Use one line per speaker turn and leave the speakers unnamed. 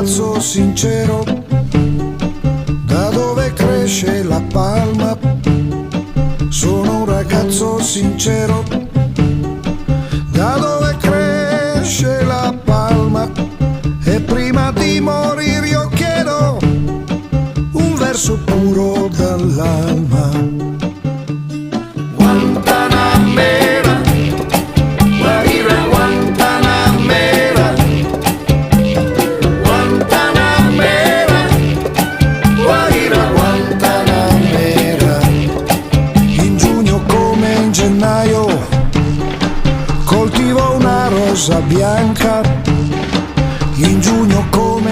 ragazzo sincero, da dove cresce la palma. Sono un ragazzo sincero, da dove cresce la palma. E prima di morire io chiedo un verso puro dall'alma. Guantanamera, guarire Guantanamera, Guantanamera, guarire Guantanamera. In giugno come in gennaio coltivo una rosa bianca. In giugno come